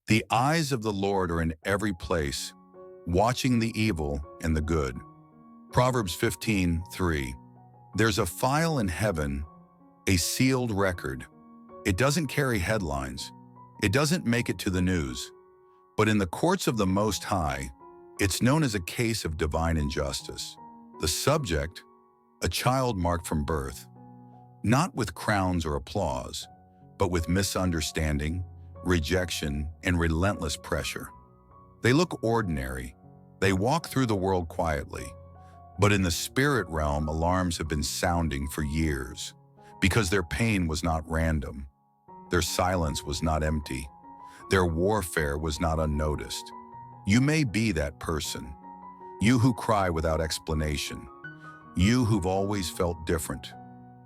The eyes of the Lord are in every place, watching the evil and the good. Proverbs 15:3. There's a file in heaven, a sealed record. It doesn't carry headlines. It doesn't make it to the news. But in the courts of the Most High, it's known as a case of divine injustice. The subject, a child marked from birth, not with crowns or applause, but with misunderstanding, rejection, and relentless pressure. They look ordinary. They walk through the world quietly. But in the spirit realm, alarms have been sounding for years because their pain was not random. Their silence was not empty. Their warfare was not unnoticed. You may be that person. You who cry without explanation. You who've always felt different.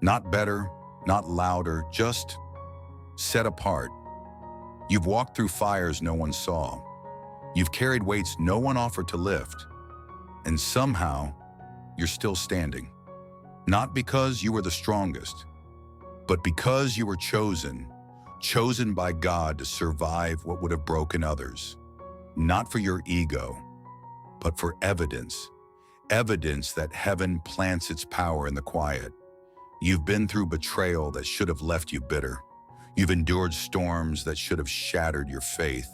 Not better, not louder, just set apart. You've walked through fires no one saw. You've carried weights no one offered to lift. And somehow, you're still standing. Not because you were the strongest, but because you were chosen by God to survive what would have broken others. Not for your ego, but for evidence that heaven plants its power in the quiet. You've been through betrayal that should have left you bitter. You've endured storms that should have shattered your faith.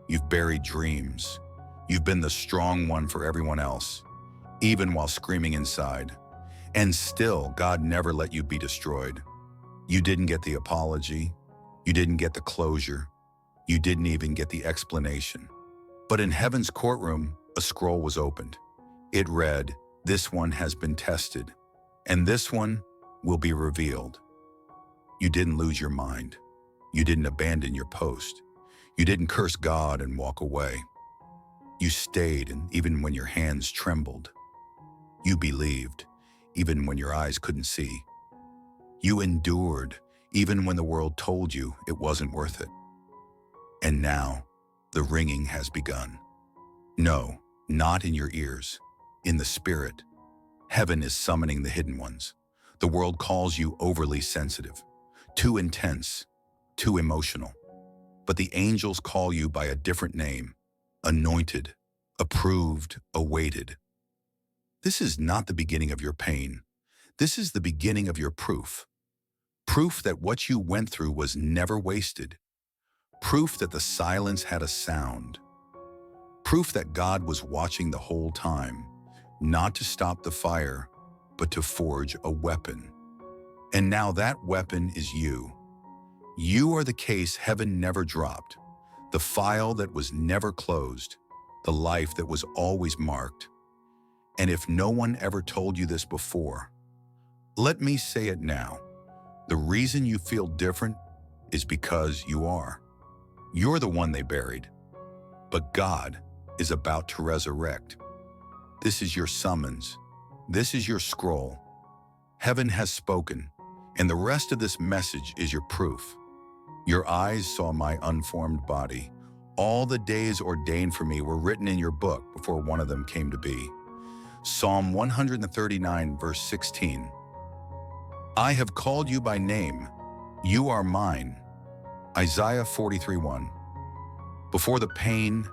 You've buried dreams. You've been the strong one for everyone else, even while screaming inside. And still, God never let you be destroyed. You didn't get the apology. You didn't get the closure. You didn't even get the explanation. But in heaven's courtroom, a scroll was opened. It read, "This one has been tested, and this one will be revealed." You didn't lose your mind. You didn't abandon your post. You didn't curse God and walk away. You stayed, and even when your hands trembled. You believed, even when your eyes couldn't see. You endured, even when the world told you it wasn't worth it. And now, the ringing has begun. No, not in your ears, in the spirit. Heaven is summoning the hidden ones. The world calls you overly sensitive, too intense, too emotional. But the angels call you by a different name: anointed, approved, awaited. This is not the beginning of your pain. This is the beginning of your proof. Proof that what you went through was never wasted. Proof that the silence had a sound. Proof that God was watching the whole time, not to stop the fire, but to forge a weapon. And now that weapon is you. You are the case heaven never dropped, the file that was never closed, the life that was always marked. And if no one ever told you this before, let me say it now. The reason you feel different is because you are. You're the one they buried. But God is about to resurrect. This is your summons. This is your scroll. Heaven has spoken, and the rest of this message is your proof. Your eyes saw my unformed body. All the days ordained for me were written in your book before one of them came to be. Psalm 139, verse 16. I have called you by name. You are mine. Isaiah 43:1. Before the pain,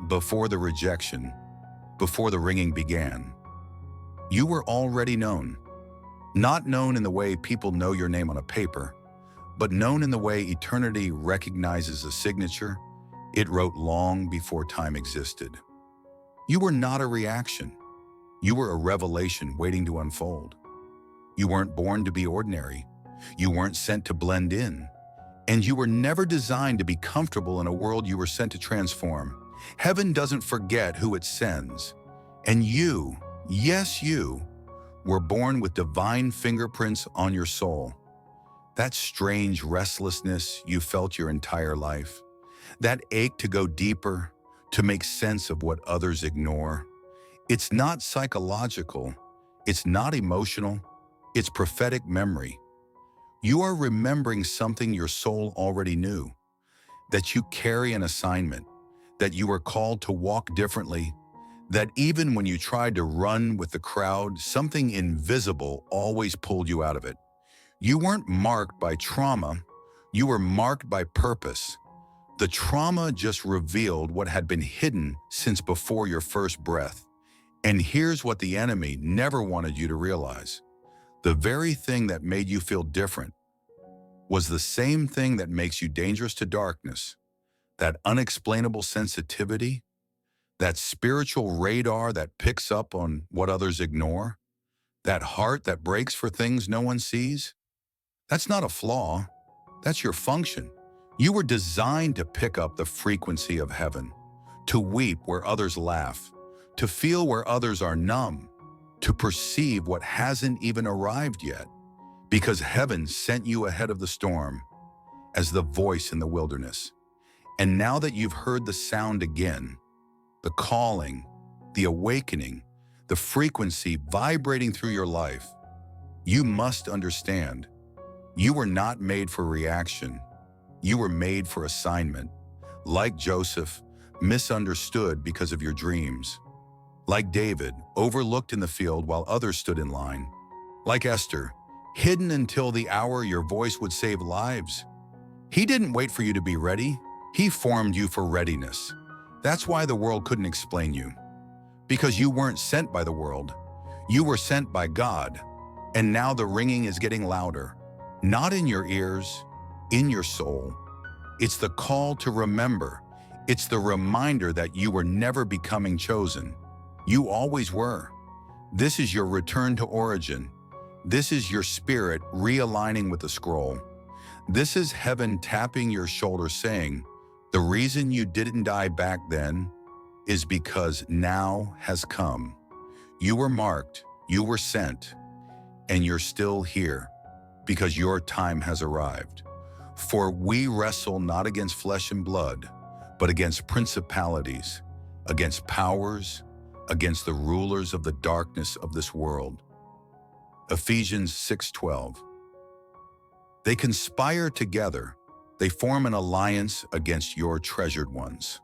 before the rejection, before the ringing began, you were already known. Not known in the way people know your name on a paper, but known in the way eternity recognizes a signature it wrote long before time existed. You were not a reaction. You were a revelation waiting to unfold. You weren't born to be ordinary. You weren't sent to blend in. And you were never designed to be comfortable in a world you were sent to transform. Heaven doesn't forget who it sends. And you, yes you, were born with divine fingerprints on your soul. That strange restlessness you felt your entire life. That ache to go deeper, to make sense of what others ignore. It's not psychological. It's not emotional. It's prophetic memory. You are remembering something your soul already knew, that you carry an assignment, that you were called to walk differently, that even when you tried to run with the crowd, something invisible always pulled you out of it. You weren't marked by trauma, you were marked by purpose, The trauma just revealed what had been hidden since before your first breath. And here's what the enemy never wanted you to realize. The very thing that made you feel different was the same thing that makes you dangerous to darkness. That unexplainable sensitivity, that spiritual radar that picks up on what others ignore, that heart that breaks for things no one sees. That's not a flaw. That's your function. You were designed to pick up the frequency of heaven, to weep where others laugh, to feel where others are numb, to perceive what hasn't even arrived yet, because heaven sent you ahead of the storm as the voice in the wilderness. And now that you've heard the sound again, the calling, the awakening, the frequency vibrating through your life, you must understand, you were not made for reaction. You were made for assignment. Like Joseph, misunderstood because of your dreams. Like David, overlooked in the field while others stood in line. Like Esther, hidden until the hour your voice would save lives. He didn't wait for you to be ready. He formed you for readiness. That's why the world couldn't explain you. Because you weren't sent by the world. You were sent by God. And now the ringing is getting louder. Not in your ears, in your soul. It's the call to remember. It's the reminder that you were never becoming chosen. You always were. This is your return to origin. This is your spirit realigning with the scroll. This is heaven tapping your shoulder saying, the reason you didn't die back then is because now has come. You were marked, you were sent, and you're still here because your time has arrived. For we wrestle not against flesh and blood, but against principalities, against powers, against the rulers of the darkness of this world. Ephesians 6:12. They conspire together. They form an alliance against your treasured ones.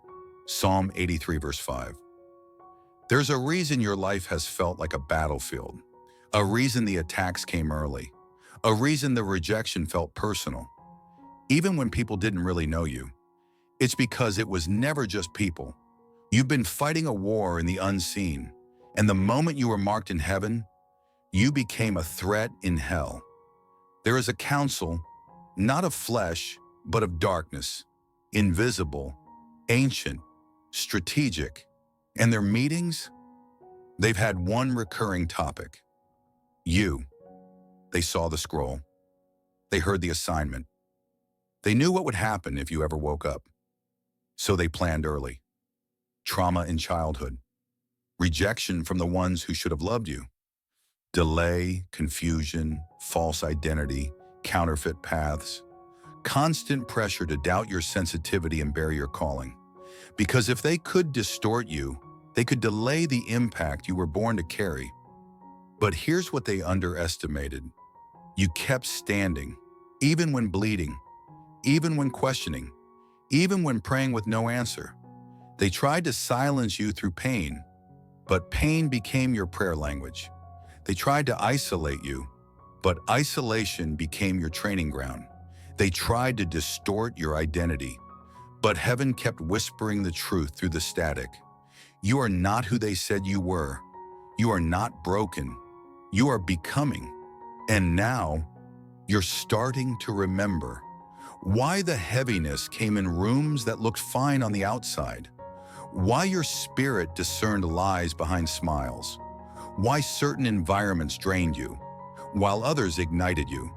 Psalm 83 verse 5. There's a reason your life has felt like a battlefield. A reason the attacks came early. A reason the rejection felt personal. Even when people didn't really know you. It's because it was never just people. You've been fighting a war in the unseen, and the moment you were marked in heaven, you became a threat in hell. There is a council, not of flesh, but of darkness, invisible, ancient, strategic, and their meetings, they've had one recurring topic. You. They saw the scroll. They heard the assignment. They knew what would happen if you ever woke up. So they planned early. Trauma in childhood. Rejection from the ones who should have loved you. Delay, confusion, false identity, counterfeit paths. Constant pressure to doubt your sensitivity and bury your calling. Because if they could distort you, they could delay the impact you were born to carry. But here's what they underestimated. You kept standing, even when bleeding, even when questioning, even when praying with no answer. They tried to silence you through pain, but pain became your prayer language. They tried to isolate you, but isolation became your training ground. They tried to distort your identity, but heaven kept whispering the truth through the static. You are not who they said you were. You are not broken. You are becoming. And now, you're starting to remember why the heaviness came in rooms that looked fine on the outside, why your spirit discerned lies behind smiles, why certain environments drained you, while others ignited you.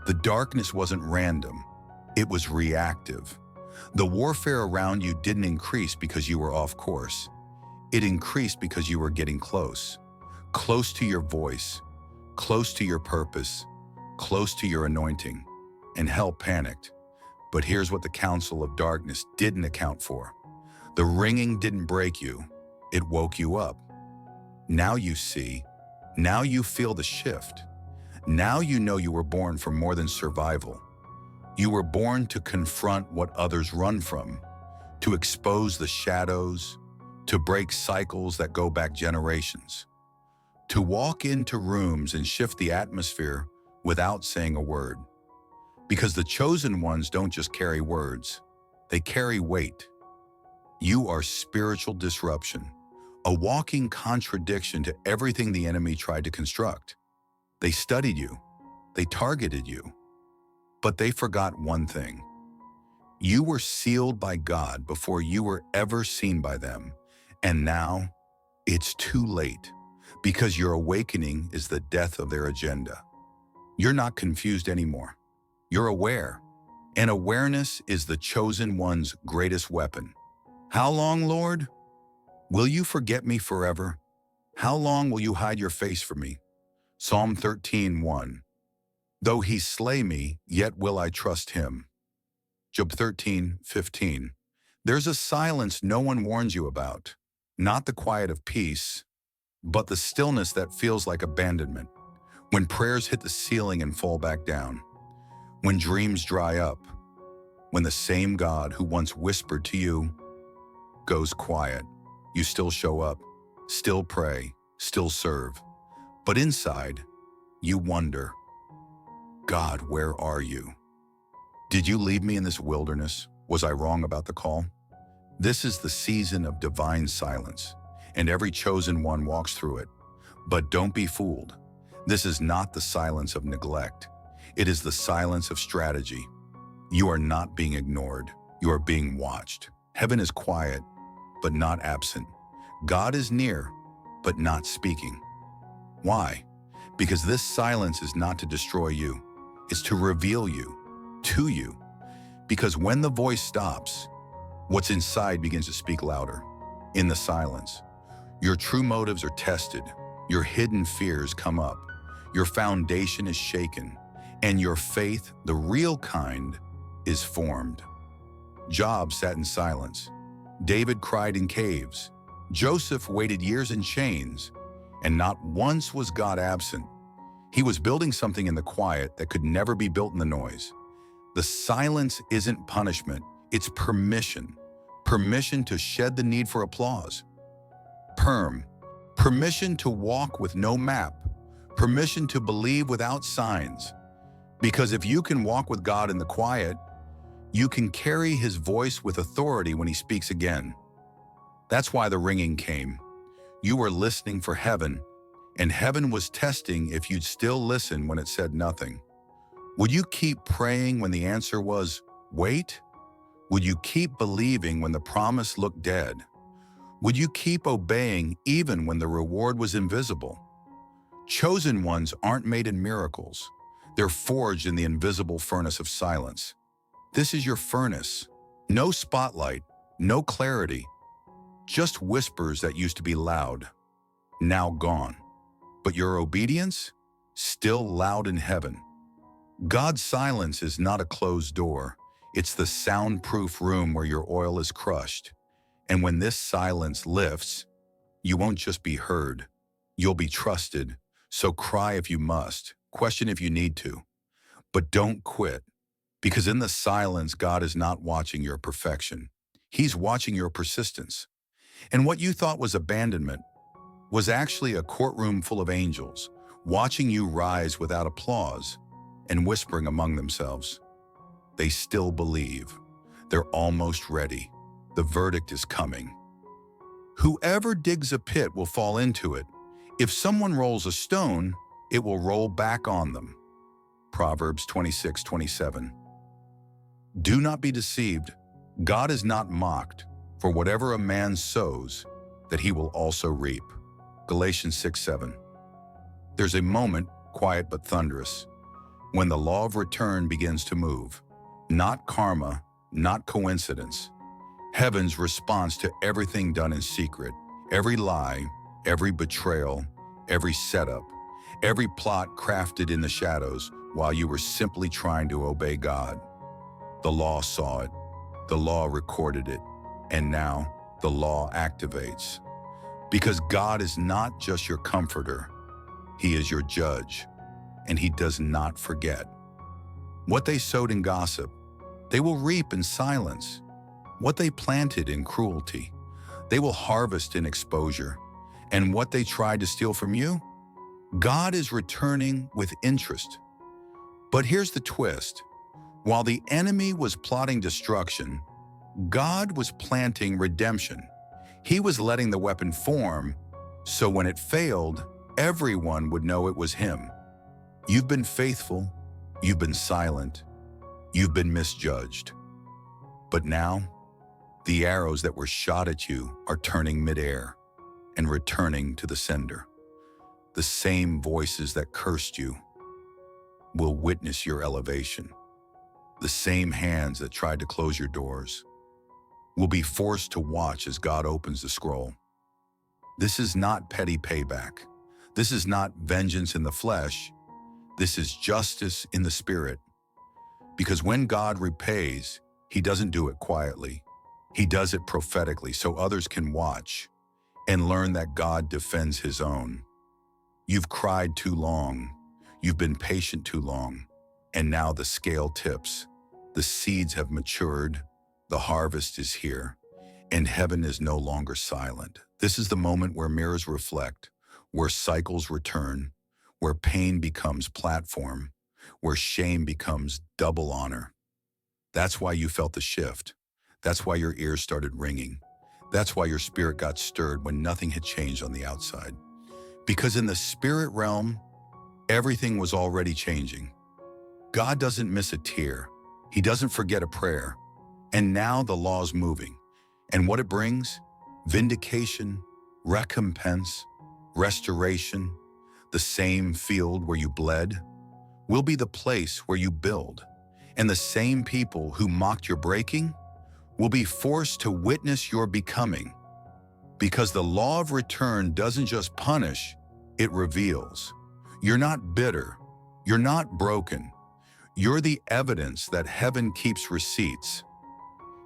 The darkness wasn't random, it was reactive. The warfare around you didn't increase because you were off course. It increased because you were getting close. Close to your voice, close to your purpose, close to your anointing. And hell panicked. But here's what the council of darkness didn't account for. The ringing didn't break you, it woke you up. Now you see, now you feel the shift. Now you know you were born for more than survival. You were born to confront what others run from, to expose the shadows, to break cycles that go back generations, to walk into rooms and shift the atmosphere without saying a word. Because the chosen ones don't just carry words, They carry weight. You are spiritual disruption, a walking contradiction to everything the enemy tried to construct. They studied you. They targeted you. But they forgot one thing. You were sealed by God before you were ever seen by them. And now, it's too late, because your awakening is the death of their agenda. You're not confused anymore. You're aware. And awareness is the chosen one's greatest weapon. How long, Lord? Will you forget me forever? How long will you hide your face from me? Psalm 13:1. Though he slay me, yet will I trust him. Job 13:15. There's a silence no one warns you about, not the quiet of peace, but the stillness that feels like abandonment. When prayers hit the ceiling and fall back down, when dreams dry up, when the same God who once whispered to you goes quiet, you still show up, still pray, still serve. But inside, you wonder, God, where are you? Did you leave me in this wilderness? Was I wrong about the call? This is the season of divine silence, and every chosen one walks through it. But don't be fooled. This is not the silence of neglect. It is the silence of strategy. You are not being ignored. You are being watched. Heaven is quiet, but not absent. God is near, but not speaking. Why? Because this silence is not to destroy you. It's to reveal you, to you. Because when the voice stops, what's inside begins to speak louder. In the silence, your true motives are tested. Your hidden fears come up. Your foundation is shaken. And your faith, the real kind, is formed. Job sat in silence. David cried in caves. Joseph waited years in chains. And not once was God absent. He was building something in the quiet that could never be built in the noise. The silence isn't punishment, it's permission. Permission to shed the need for applause. Permission to walk with no map. Permission to believe without signs. Because if you can walk with God in the quiet, you can carry his voice with authority when he speaks again. That's why the ringing came. You were listening for heaven, and heaven was testing if you'd still listen when it said nothing. Would you keep praying when the answer was, wait? Would you keep believing when the promise looked dead? Would you keep obeying even when the reward was invisible? Chosen ones aren't made in miracles. They're forged in the invisible furnace of silence. This is your furnace. No spotlight, no clarity, just whispers that used to be loud, now gone. But your obedience, still loud in heaven. God's silence is not a closed door. It's the soundproof room where your oil is crushed. And when this silence lifts, you won't just be heard. You'll be trusted. So cry if you must. Question if you need to. But don't quit. Because in the silence, God is not watching your perfection. He's watching your persistence. And what you thought was abandonment was actually a courtroom full of angels, watching you rise without applause and whispering among themselves. They still believe. They're almost ready. The verdict is coming. Whoever digs a pit will fall into it. If someone rolls a stone, it will roll back on them. Proverbs 26:27. Do not be deceived. God is not mocked. For whatever a man sows, that he will also reap. Galatians 6:7. There's a moment, quiet but thunderous, when the law of return begins to move. Not karma, not coincidence. Heaven's response to everything done in secret, every lie, every betrayal, every setup, every plot crafted in the shadows while you were simply trying to obey God. The law saw it. The law recorded it. And now the law activates. Because God is not just your comforter. He is your judge. And he does not forget. What they sowed in gossip, they will reap in silence. What they planted in cruelty, they will harvest in exposure. And what they tried to steal from you, God is returning with interest. But here's the twist. While the enemy was plotting destruction, God was planting redemption. He was letting the weapon form, so when it failed, everyone would know it was him. You've been faithful, you've been silent, you've been misjudged. But now, the arrows that were shot at you are turning midair and returning to the sender. The same voices that cursed you will witness your elevation. The same hands that tried to close your doors will be forced to watch as God opens the scroll. This is not petty payback. This is not vengeance in the flesh. This is justice in the spirit. Because when God repays, he doesn't do it quietly. He does it prophetically so others can watch and learn that God defends his own. You've cried too long. You've been patient too long. And now the scale tips. The seeds have matured. The harvest is here. And heaven is no longer silent. This is the moment where mirrors reflect, where cycles return, where pain becomes platform, where shame becomes double honor. That's why you felt the shift. That's why your ears started ringing. That's why your spirit got stirred when nothing had changed on the outside. Because in the spirit realm, everything was already changing. God doesn't miss a tear. He doesn't forget a prayer. And now the law's moving. And what it brings? Vindication, recompense, restoration. The same field where you bled will be the place where you build. And the same people who mocked your breaking will be forced to witness your becoming. Because the law of return doesn't just punish, it reveals. You're not bitter. You're not broken. You're the evidence that heaven keeps receipts.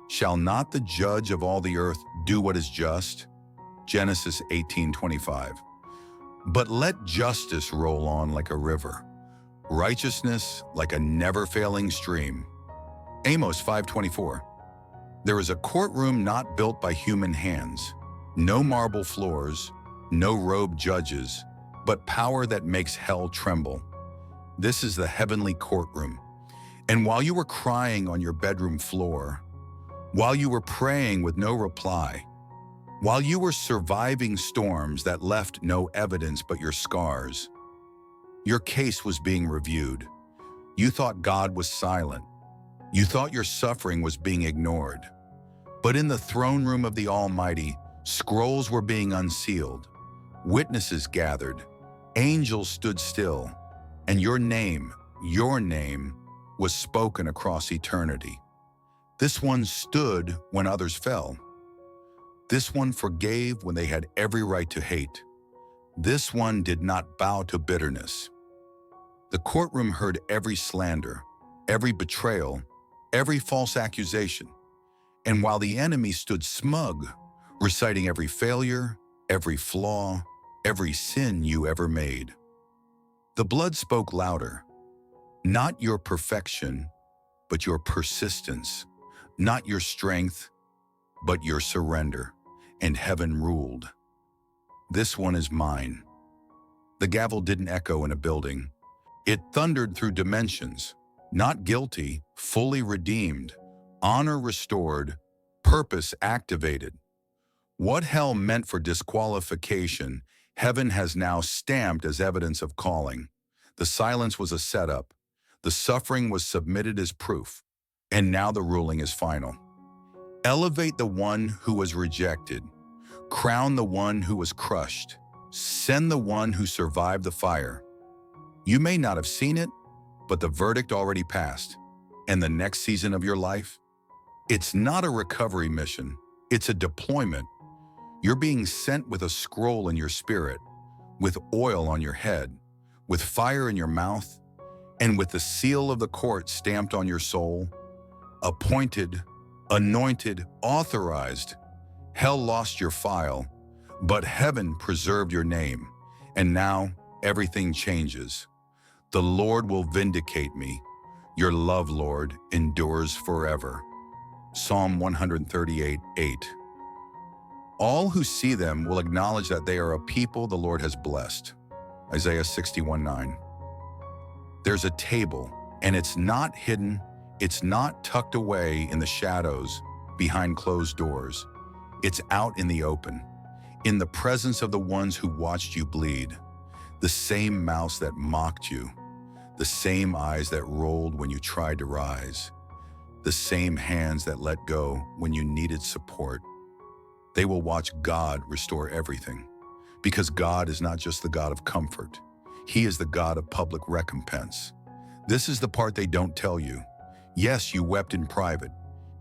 Shall not the judge of all the earth do what is just? Genesis 18:25. But let justice roll on like a river, righteousness like a never-failing stream. Amos 5:24. There is a courtroom not built by human hands, no marble floors, no robed judges, but power that makes hell tremble. This is the heavenly courtroom. And while you were crying on your bedroom floor, while you were praying with no reply, while you were surviving storms that left no evidence but your scars, your case was being reviewed. You thought God was silent. You thought your suffering was being ignored. But in the throne room of the Almighty, scrolls were being unsealed, witnesses gathered, angels stood still, and your name was spoken across eternity. This one stood when others fell. This one forgave when they had every right to hate. This one did not bow to bitterness. The courtroom heard every slander, every betrayal, every false accusation. And while the enemy stood smug, reciting every failure, every flaw, every sin you ever made, the blood spoke louder. Not your perfection, but your persistence. Not your strength, but your surrender. And heaven ruled. This one is mine. The gavel didn't echo in a building. It thundered through dimensions. Not guilty, fully redeemed, honor restored, purpose activated. What hell meant for disqualification, heaven has now stamped as evidence of calling. The silence was a setup. The suffering was submitted as proof. And now the ruling is final. Elevate the one who was rejected. Crown the one who was crushed. Send the one who survived the fire. You may not have seen it, but the verdict already passed. And the next season of your life? It's not a recovery mission. It's a deployment. You're being sent with a scroll in your spirit, with oil on your head, with fire in your mouth, and with the seal of the court stamped on your soul. Appointed, anointed, authorized. Hell lost your file, but heaven preserved your name. And now everything changes. The Lord will vindicate me. Your love, Lord, endures forever. Psalm 138:8. All who see them will acknowledge that they are a people the Lord has blessed. Isaiah 61:9. There's a table, and it's not hidden, it's not tucked away in the shadows. behind closed doors. It's out in the open, in the presence of the ones who watched you bleed, the same mouths that mocked you, the same eyes that rolled when you tried to rise, the same hands that let go when you needed support. They will watch God restore everything, because God is not just the God of comfort. He is the God of public recompense. This is the part they don't tell you. Yes, you wept in private.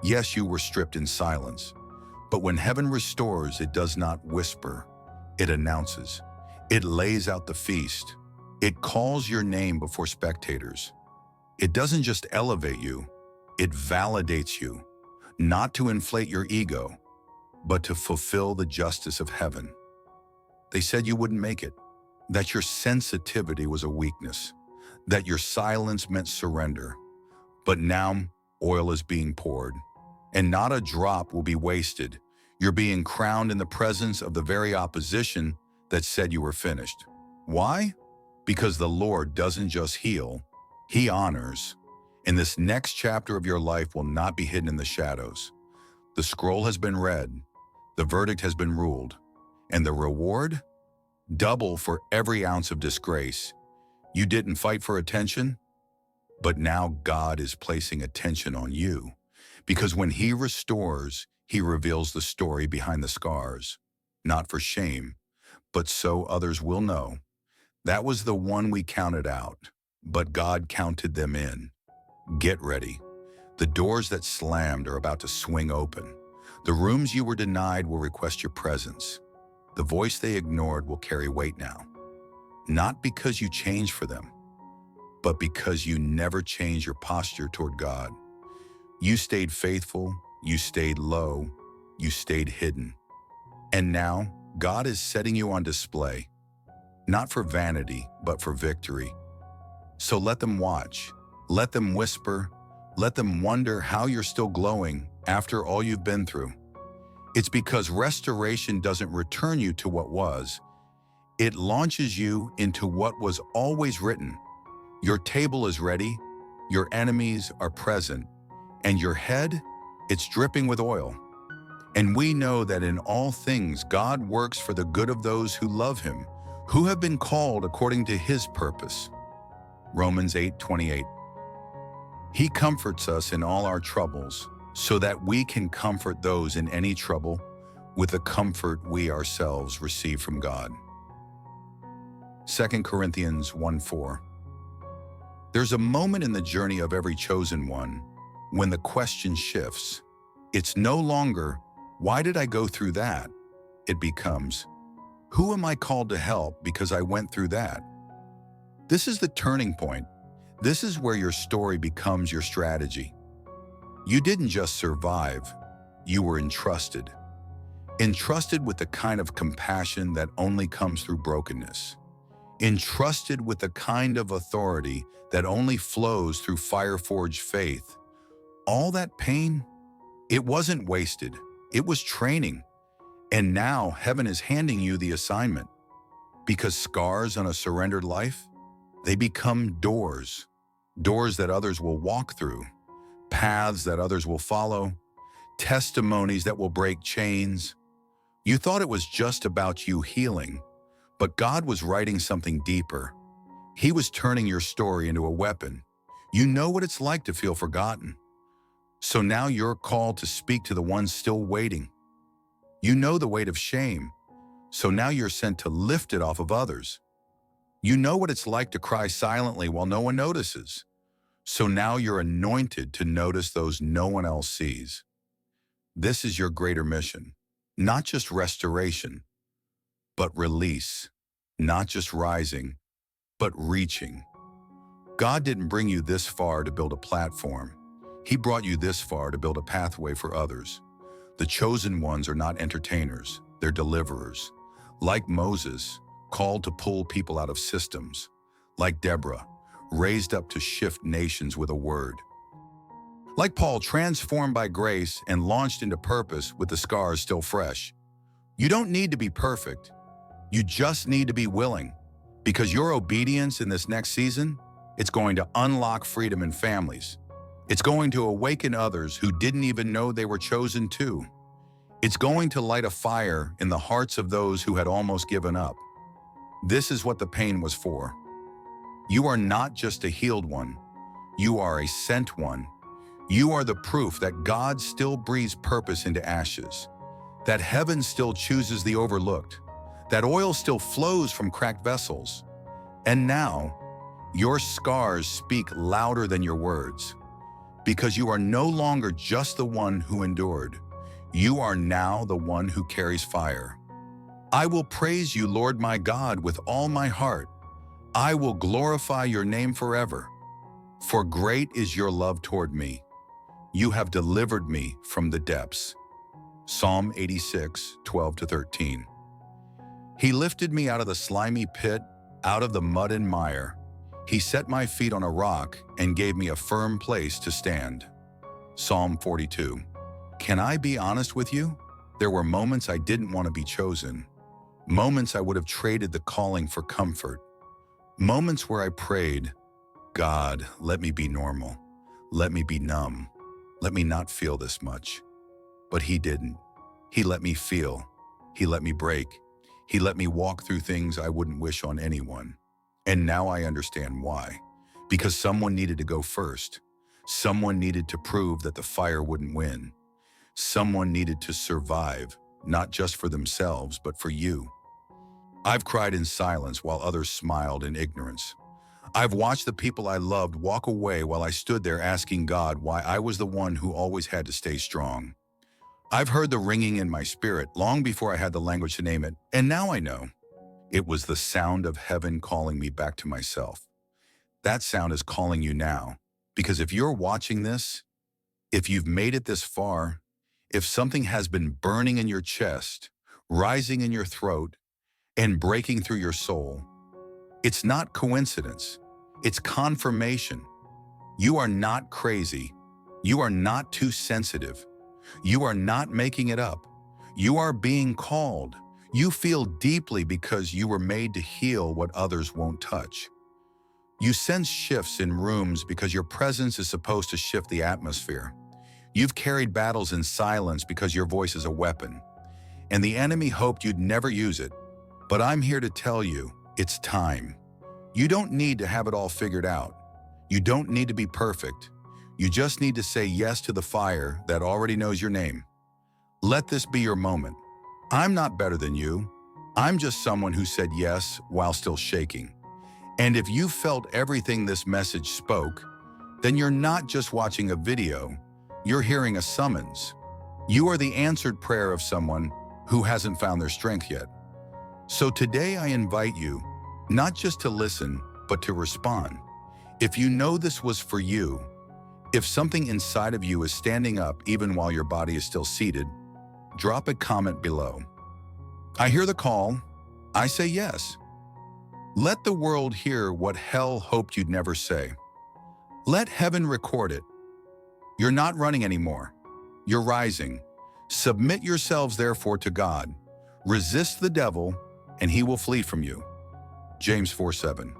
Yes, you were stripped in silence. But when heaven restores, it does not whisper. It announces. It lays out the feast. It calls your name before spectators. It doesn't just elevate you, it validates you, not to inflate your ego, but to fulfill the justice of heaven. They said you wouldn't make it, that your sensitivity was a weakness, that your silence meant surrender. But now oil is being poured, and not a drop will be wasted. You're being crowned in the presence of the very opposition that said you were finished. Why? Because the Lord doesn't just heal, He honors. And this next chapter of your life will not be hidden in the shadows. The scroll has been read, the verdict has been ruled, and the reward? Double for every ounce of disgrace. You didn't fight for attention, but now God is placing attention on you. Because when He restores, He reveals the story behind the scars, not for shame, but so others will know. That was the one we counted out, but God counted them in. Get ready. The doors that slammed are about to swing open. The rooms you were denied will request your presence. The voice they ignored will carry weight now. Not because you changed for them, but because you never changed your posture toward God. You stayed faithful, you stayed low, you stayed hidden. And now, God is setting you on display, not for vanity, but for victory. So let them watch, let them whisper, let them wonder how you're still glowing after all you've been through. It's because restoration doesn't return you to what was. It launches you into what was always written. Your table is ready, your enemies are present, and your head, it's dripping with oil. And we know that in all things God works for the good of those who love Him, who have been called according to His purpose. Romans 8:28. He comforts us in all our troubles, so that we can comfort those in any trouble with the comfort we ourselves receive from God. 2 Corinthians 1:4. There's a moment in the journey of every chosen one when the question shifts. It's no longer, why did I go through that? It becomes, who am I called to help because I went through that? This is the turning point. This is where your story becomes your strategy. You didn't just survive, you were entrusted. Entrusted with the kind of compassion that only comes through brokenness. Entrusted with the kind of authority that only flows through fire-forged faith. All that pain, it wasn't wasted, it was training. And now heaven is handing you the assignment. Because scars on a surrendered life, they become doors. Doors that others will walk through. Paths that others will follow. Testimonies that will break chains. You thought it was just about you healing, but God was writing something deeper. He was turning your story into a weapon. You know what it's like to feel forgotten. So now you're called to speak to the ones still waiting. You know the weight of shame, so now you're sent to lift it off of others. You know what it's like to cry silently while no one notices, so now you're anointed to notice those no one else sees. This is your greater mission, not just restoration, but release, not just rising, but reaching. God didn't bring you this far to build a platform. He brought you this far to build a pathway for others. The chosen ones are not entertainers, they're deliverers. Like Moses, called to pull people out of systems. Like Deborah, raised up to shift nations with a word. Like Paul, transformed by grace and launched into purpose with the scars still fresh. You don't need to be perfect. You just need to be willing. Because your obedience in this next season, it's going to unlock freedom in families, It's going to awaken others who didn't even know they were chosen too. It's going to light a fire in the hearts of those who had almost given up. This is what the pain was for. You are not just a healed one. You are a sent one. You are the proof that God still breathes purpose into ashes, that heaven still chooses the overlooked, that oil still flows from cracked vessels. And now, your scars speak louder than your words, because you are no longer just the one who endured. You are now the one who carries fire. I will praise you, Lord my God, with all my heart. I will glorify your name forever. For great is your love toward me. You have delivered me from the depths. Psalm 86, 12-13. He lifted me out of the slimy pit, out of the mud and mire. He set my feet on a rock and gave me a firm place to stand. Psalm 42. Can I be honest with you? There were moments I didn't want to be chosen. Moments I would have traded the calling for comfort. Moments where I prayed, God, let me be normal. Let me be numb. Let me not feel this much. But he didn't. He let me feel. He let me break. He let me walk through things I wouldn't wish on anyone. And now I understand why. Because someone needed to go first. Someone needed to prove that the fire wouldn't win. Someone needed to survive, not just for themselves, but for you. I've cried in silence while others smiled in ignorance. I've watched the people I loved walk away while I stood there asking God why I was the one who always had to stay strong. I've heard the ringing in my spirit long before I had the language to name it, and now I know. It was the sound of heaven calling me back to myself. That sound is calling you now, because if you're watching this, if you've made it this far, if something has been burning in your chest, rising in your throat, and breaking through your soul, it's not coincidence. It's confirmation. You are not crazy. You are not too sensitive. You are not making it up. You are being called. You feel deeply because you were made to heal what others won't touch. You sense shifts in rooms because your presence is supposed to shift the atmosphere. You've carried battles in silence because your voice is a weapon. And the enemy hoped you'd never use it. But I'm here to tell you, it's time. You don't need to have it all figured out. You don't need to be perfect. You just need to say yes to the fire that already knows your name. Let this be your moment. I'm not better than you. I'm just someone who said yes while still shaking. And if you felt everything this message spoke, then you're not just watching a video, you're hearing a summons. You are the answered prayer of someone who hasn't found their strength yet. So today I invite you, not just to listen, but to respond. If you know this was for you, if something inside of you is standing up even while your body is still seated, drop a comment below. I hear the call. I say yes. Let the world hear what hell hoped you'd never say. Let heaven record it. You're not running anymore. You're rising. Submit yourselves therefore to God. Resist the devil, and he will flee from you. James 4:7.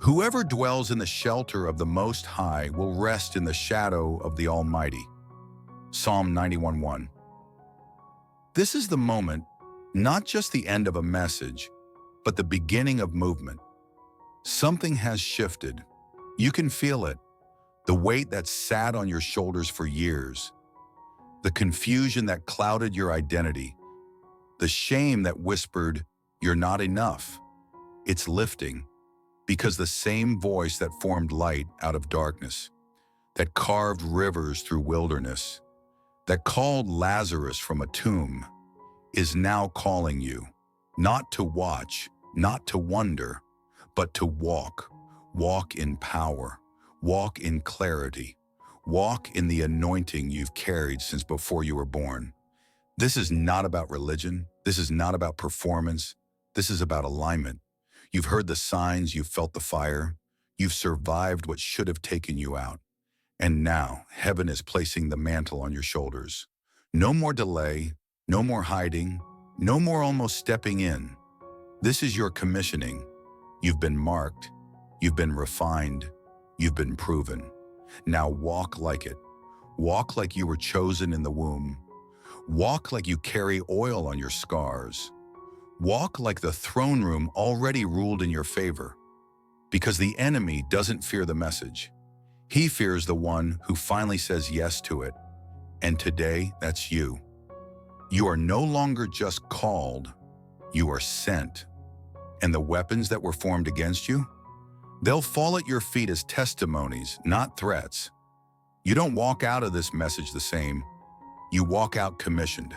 Whoever dwells in the shelter of the Most High will rest in the shadow of the Almighty. Psalm 91:1. This is the moment, not just the end of a message, but the beginning of movement. Something has shifted. You can feel it. The weight that sat on your shoulders for years. The confusion that clouded your identity. The shame that whispered, "You're not enough." It's lifting, because the same voice that formed light out of darkness, that carved rivers through wilderness, that called Lazarus from a tomb, is now calling you, not to watch, not to wonder, but to walk. Walk in power, walk in clarity, walk in the anointing you've carried since before you were born. This is not about religion. This is not about performance. This is about alignment. You've heard the signs, you've felt the fire. You've survived what should have taken you out. And now, heaven is placing the mantle on your shoulders. No more delay, no more hiding, no more almost stepping in. This is your commissioning. You've been marked. You've been refined. You've been proven. Now walk like it. Walk like you were chosen in the womb. Walk like you carry oil on your scars. Walk like the throne room already ruled in your favor. Because the enemy doesn't fear the message. He fears the one who finally says yes to it. And today, that's you. You are no longer just called, you are sent. And the weapons that were formed against you? They'll fall at your feet as testimonies, not threats. You don't walk out of this message the same. You walk out commissioned.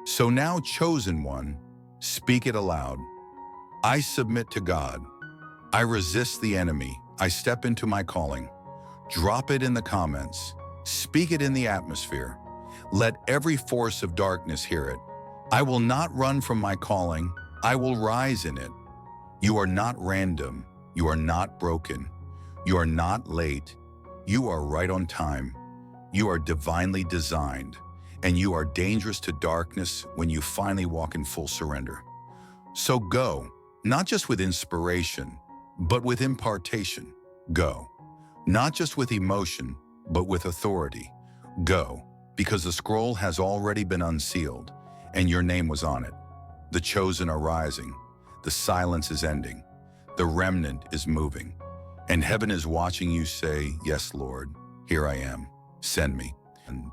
So now, chosen one, speak it aloud. I submit to God. I resist the enemy. I step into my calling. Drop it in the comments. Speak it in the atmosphere. Let every force of darkness hear it. I will not run from my calling. I will rise in it. You are not random. You are not broken. You are not late. You are right on time. You are divinely designed. And you are dangerous to darkness when you finally walk in full surrender. So go, not just with inspiration, but with impartation. Go, not just with emotion, but with authority. Go, because the scroll has already been unsealed, and your name was on it. The chosen are rising. The silence is ending. The remnant is moving. And heaven is watching you say, yes, Lord, here I am. Send me. And